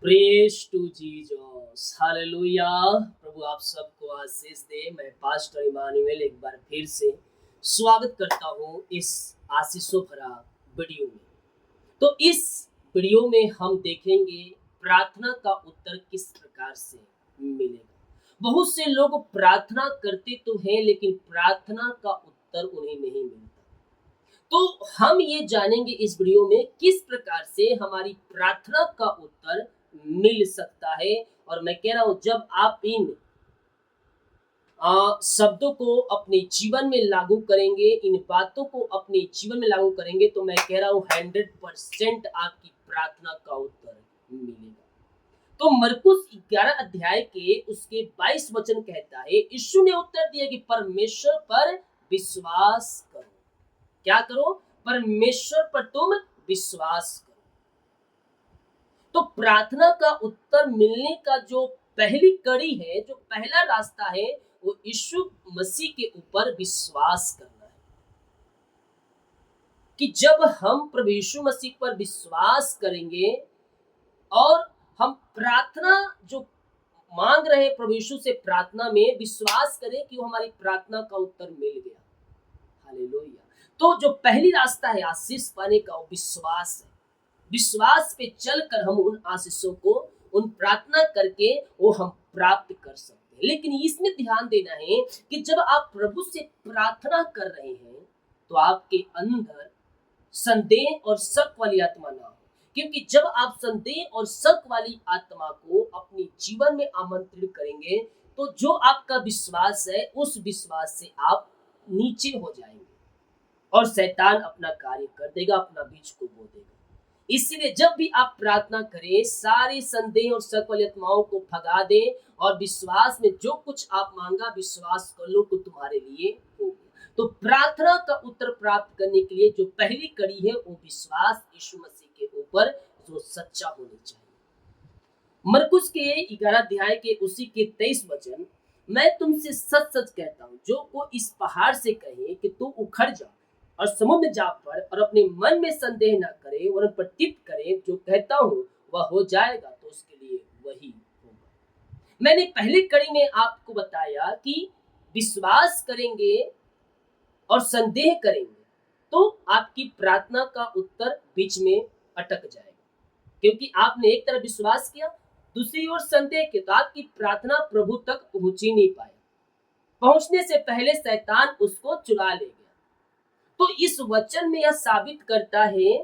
Praise to Jesus hallelujah. प्रभु आप सबको आशीष दे। मैं पास्टर इमानुएल एक बार फिर से स्वागत करता हूँ इस आशीषों भरा वीडियो में। तो इस वीडियो में हम देखेंगे प्रार्थना का उत्तर किस प्रकार से मिलेगा। बहुत से लोग प्रार्थना करते तो हैं लेकिन प्रार्थना का उत्तर उन्हें नहीं मिलता। तो हम ये जानेंगे इस वीडियो में किस प्रकार से हमारी प्रार्थना का उत्तर मिल सकता है। और मैं कह रहा हूं जब आप इन शब्दों को अपने जीवन में लागू करेंगे, इन बातों को अपने जीवन में लागू करेंगे, तो मैं कह रहा हूं 100% आपकी प्रार्थना का उत्तर मिलेगा। तो मरकुस 11 अध्याय के उसके 22 वचन कहता है, यीशु ने उत्तर दिया कि परमेश्वर पर विश्वास करो। क्या करो? परमेश्वर पर तुम विश्वास करो। तो प्रार्थना का उत्तर मिलने का जो पहली कड़ी है, जो पहला रास्ता है, वो यीशु मसीह के ऊपर विश्वास करना है। कि जब हम प्रभु यीशु मसीह पर विश्वास करेंगे और हम प्रार्थना जो मांग रहे हैं प्रभु यीशु से, प्रार्थना में विश्वास करें कि वो हमारी प्रार्थना का उत्तर मिल गया। हालेलुया। तो जो पहली रास्ता है आशीष पाने का, वो विश्वास है। विश्वास पे चलकर हम उन आशीषों को, उन प्रार्थना करके वो हम प्राप्त कर सकते हैं। लेकिन इसमें ध्यान देना है कि जब आप प्रभु से प्रार्थना कर रहे हैं तो आपके अंदर संदेह और शक वाली आत्मा ना हो। क्योंकि जब आप संदेह और शक वाली आत्मा को अपने जीवन में आमंत्रित करेंगे तो जो आपका विश्वास है, उस विश्वास से आप नीचे हो जाएंगे और शैतान अपना कार्य कर देगा, अपना बीज को बो देगा। इसीलिए जब भी आप प्रार्थना करें, सारे संदेह और शक वाली आत्माओं को भगा दें और विश्वास में जो कुछ आप मांगा, विश्वास कर लो तो तुम्हारे लिए होगा। तो प्रार्थना का उत्तर प्राप्त करने के लिए जो पहली कड़ी है वो विश्वास यीशु मसीह के ऊपर जो सच्चा होना चाहिए। मरकुस के 11 अध्याय के उसी के 23 वचन, मैं तुमसे सच सच कहता हूँ, जो कोई इस पहाड़ से कहे कि तू उखड़ जा और समुद्र जा पड़ और अपने मन में संदेह न करे वरन प्रतीत करे, जो कहता हूँ वह हो जाएगा, तो उसके लिए वही होगा। मैंने पहली कड़ी में आपको बताया कि विश्वास करेंगे और संदेह करेंगे तो आपकी प्रार्थना का उत्तर बीच में अटक जाएगा। क्योंकि आपने एक तरफ विश्वास किया, दूसरी ओर संदेह किया, तो आपकी प्रार्थना प्रभु तक पहुंच ही नहीं पाई। पहुंचने से पहले शैतान उसको चुरा ले गया। तो इस वचन में यह साबित करता है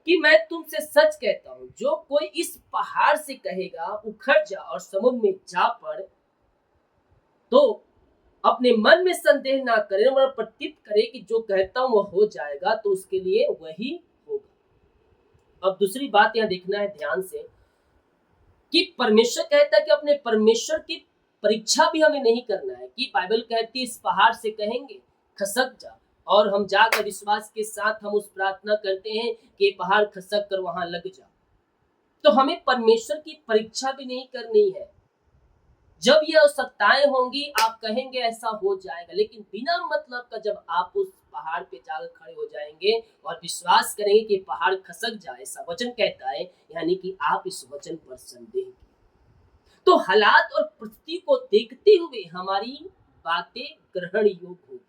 कि मैं तुमसे सच कहता हूं, जो कोई इस पहाड़ से कहेगा उखड़ जा और समुद्र में जा पड़, तो अपने मन में संदेह ना करे और प्रतीत करे कि जो कहता हूं वह हो जाएगा, तो उसके लिए वही होगा। अब दूसरी बात यहां देखना है ध्यान से कि परमेश्वर कहता है कि अपने परमेश्वर की परीक्षा भी हमें नहीं करना है। कि बाइबल कहती है इस पहाड़ से कहेंगे खसक जा, और हम जाकर विश्वास के साथ हम उस प्रार्थना करते हैं कि पहाड़ खसक कर वहां लग जा। तो हमें परमेश्वर की परीक्षा भी नहीं करनी है। जब ये आवश्यकताएं होंगी आप कहेंगे ऐसा हो जाएगा, लेकिन बिना मतलब का जब आप उस पहाड़ पे जाकर खड़े हो जाएंगे और विश्वास करेंगे कि पहाड़ खसक जाए, ऐसा वचन कहता है, यानी कि आप इस वचन पर संदेह, तो हालात और परिस्थिति को देखते हुए हमारी बातें ग्रहण योग्य होगी।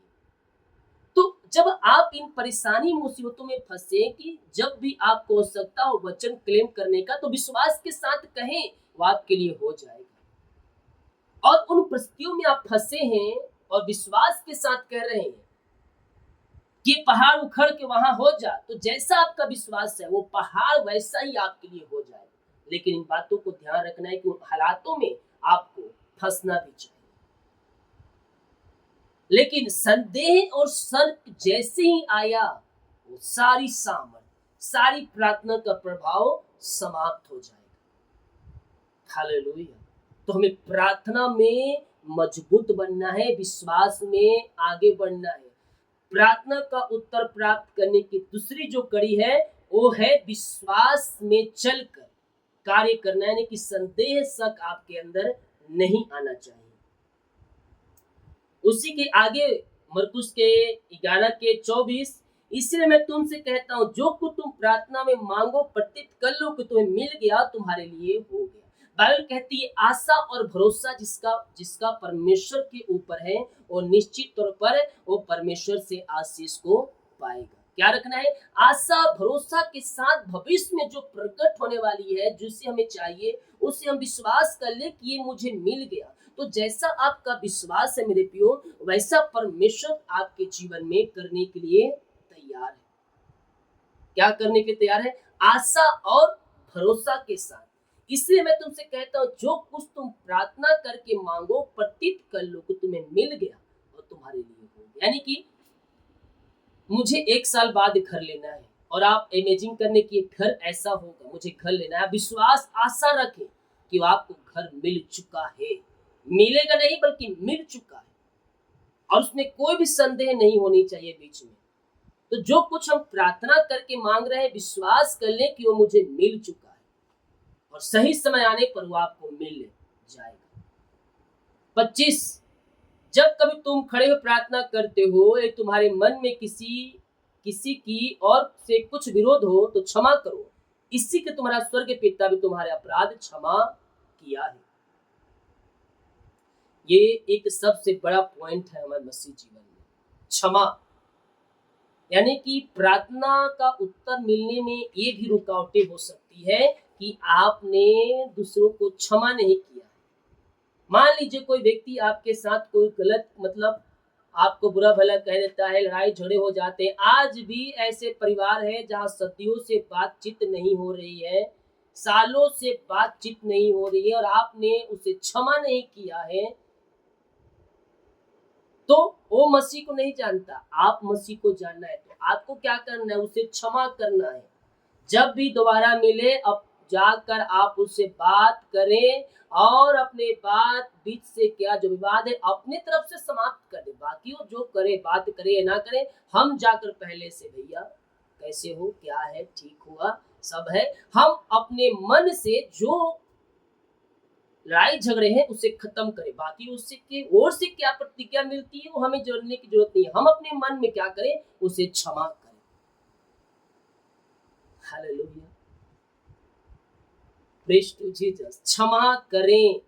तो जब आप इन परेशानी मुसीबतों में फंसे कि जब भी आपको आवश्यकता हो वचन क्लेम करने का, तो विश्वास के साथ कहें, वो आपके लिए हो जाएगा। और उन परिस्थितियों में आप फंसे हैं और विश्वास के साथ कह रहे हैं कि पहाड़ उखड़ के वहां हो जा, तो जैसा आपका विश्वास है वो पहाड़ वैसा ही आपके लिए हो जाएगा। लेकिन इन बातों को ध्यान रखना है कि उन हालातों में आपको फंसना भी चाहिए। लेकिन संदेह और शक जैसे ही आया, वो सारी सामर्थ, सारी प्रार्थना का प्रभाव समाप्त हो जाएगा। हालेलुया। तो हमें प्रार्थना में मजबूत बनना है, विश्वास में आगे बढ़ना है। प्रार्थना का उत्तर प्राप्त करने की दूसरी जो कड़ी है वो है विश्वास में चलकर कार्य करना, यानी कि संदेह शक आपके अंदर नहीं आना चाहिए। उसी के आगे मरकुस के 11 के 24, इसलिए मैं तुमसे कहता हूँ, जो कुछ तुम प्रार्थना में मांगो प्रत्येक कर लो कि तुम्हें मिल गया, तुम्हारे लिए हो गया। बाइबल कहती है आशा और भरोसा जिसका जिसका परमेश्वर के ऊपर है, वो निश्चित तौर पर वो परमेश्वर से आशीष को पाएगा। क्या रखना है? आशा भरोसा के साथ भविष्य में जो प्रकट होने वाली है, जिसे हमें चाहिए, उसे हम विश्वास कर ले कि ये मुझे मिल गया। तो जैसा आपका विश्वास है मेरे प्रियो, वैसा परमेश्वर आपके जीवन में करने के लिए तैयार है। क्या करने के तैयार है? आशा और भरोसा के साथ। इसलिए मैं तुमसे कहता हूँ, जो कुछ तुम प्रार्थना करके मांगो प्रतीत कर लो कि तुम्हें मिल गया और तुम्हारे लिए हो गया। यानी कि मुझे 1 साल बाद घर लेना है, और आप इमेजिन करने की घर ऐसा होगा, मुझे घर लेना है। विश्वास आशा रखें कि आपको घर मिल चुका है, मिलेगा नहीं बल्कि मिल चुका है, और उसमें कोई भी संदेह नहीं होनी चाहिए बीच में। तो जो कुछ हम प्रार्थना करके मांग रहे हैं, विश्वास कर लें कि वो मुझे मिल चुका है, और सही समय आने पर वो आपको मिल जाएगा। 25, जब कभी तुम खड़े हुए प्रार्थना करते हो, या तुम्हारे मन में किसी किसी की और से कुछ विरोध हो, तो क्षमा करो, इसी के तुम्हारा स्वर्ग पिता भी तुम्हारे अपराध क्षमा किया है। ये एक सबसे बड़ा पॉइंट है हमारे मसीह जीवन में, क्षमा। यानी कि प्रार्थना का उत्तर मिलने में ये भी रुकावटें हो सकती है कि आपने दूसरों को क्षमा नहीं किया। मान लीजिए कोई व्यक्ति आपके साथ कोई गलत, मतलब आपको बुरा भला कह देता है, लड़ाई झगड़े हो जाते हैं। आज भी ऐसे परिवार है जहाँ सदियों से बातचीत नहीं हो रही है, सालों से बातचीत नहीं हो रही है, और आपने उसे क्षमा नहीं किया है, तो वो मसीह को नहीं जानता। आप मसीह को जानना है, तो आपको क्या करना है? उसे क्षमा करना है। जब भी दोबारा मिले, अब जाकर आप उससे बात करें, और अपने बात बीच से क्या जो विवाद है अपने तरफ से समाप्त कर दे। बाकी वो जो करे, बात करे या ना करे, हम जाकर पहले से, भैया कैसे हो, क्या है, ठीक हुआ, सब है, हम अपने मन से जो लड़ाई झगड़े हैं उसे खत्म करें। बाकी उससे के ओर से क्या प्रतिक्रिया मिलती है वो हमें जानने की जरूरत नहीं है। हम अपने मन में क्या करें, उसे क्षमा करें। Hallelujah, praise to Jesus. क्षमा करें।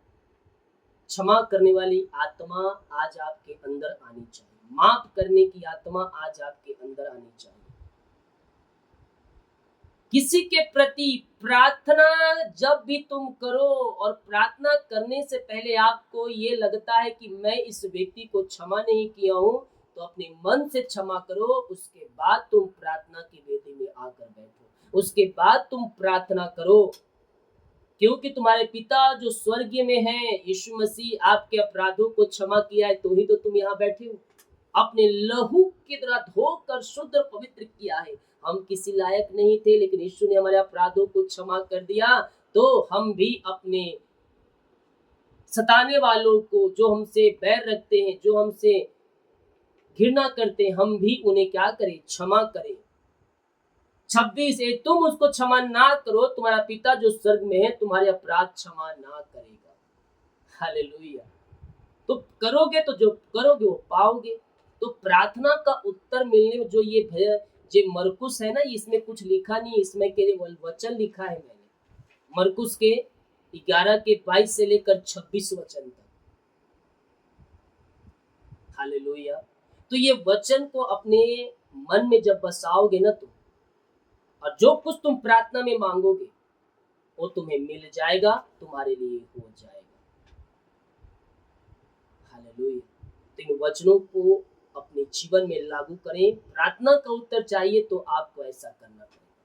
क्षमा करने वाली आत्मा आज आपके अंदर आनी चाहिए, माफ करने की आत्मा आज आपके अंदर आनी चाहिए। किसी के प्रति प्रार्थना जब भी तुम करो, और प्रार्थना करने से पहले आपको ये लगता है कि मैं इस व्यक्ति को क्षमा नहीं किया हूं, तो अपने मन से क्षमा करो। उसके बाद तुम प्रार्थना की वेदी में आकर बैठो, उसके बाद तुम प्रार्थना करो, क्योंकि तुम्हारे पिता जो स्वर्गीय में है, यीशु मसीह आपके अपराधों को क्षमा किया है, तो ही तो तुम यहाँ बैठे हो। अपने लहू के द्वारा धोकर शुद्ध और पवित्र किया है। हम किसी लायक नहीं थे, लेकिन यीशु ने हमारे अपराधों को क्षमा कर दिया, तो हम भी अपने सताने वालों को, जो हमसे बैर रखते हैं, जो हमसे घृणा करते हैं, हम भी उन्हें क्या करें? क्षमा करें। 26, तुम उसको क्षमा ना करो, तुम्हारा पिता जो स्वर्ग में है तुम्हारे अपराध क्षमा ना करेगा। हालेलुया। तो करोगे, तो जो करोगे वो पाओगे। तो प्रार्थना का उत्तर मिलने में जो ये मरकुस है ना, इसमें कुछ लिखा नहीं, इसमें केवल वचन लिखा है मैंने। मरकुस के 11 के 22 से लेकर 26 वचन तक। हालेलुया। तो ये वचन को अपने मन में जब बसाओगे ना, तो और जो कुछ तुम प्रार्थना में मांगोगे वो तुम्हें मिल जाएगा, तुम्हारे लिए हो जाएगा। हालेलुया। तो इन वचनों को अपने जीवन में लागू करें। प्रार्थना का उत्तर चाहिए तो आपको ऐसा करना पड़ेगा,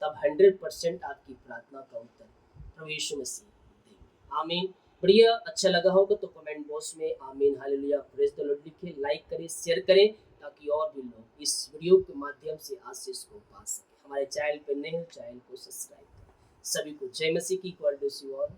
तब 100% आपकी प्रार्थना का उत्तर प्रभु यीशु मसीह देंगे। आमीन। बढ़िया, अच्छा लगा होगा तो कमेंट बॉक्स में आमीन हालेलुया प्रेज द लॉर्ड लिखें, लाइक करें, शेयर करें, ताकि और भी लोग इस वीडियो के माध्यम से आशीष को पा सकें। हमारे चैनल पर नए हो, चैनल को सब्सक्राइब करें। सभी को जय मसीह की। God bless you all.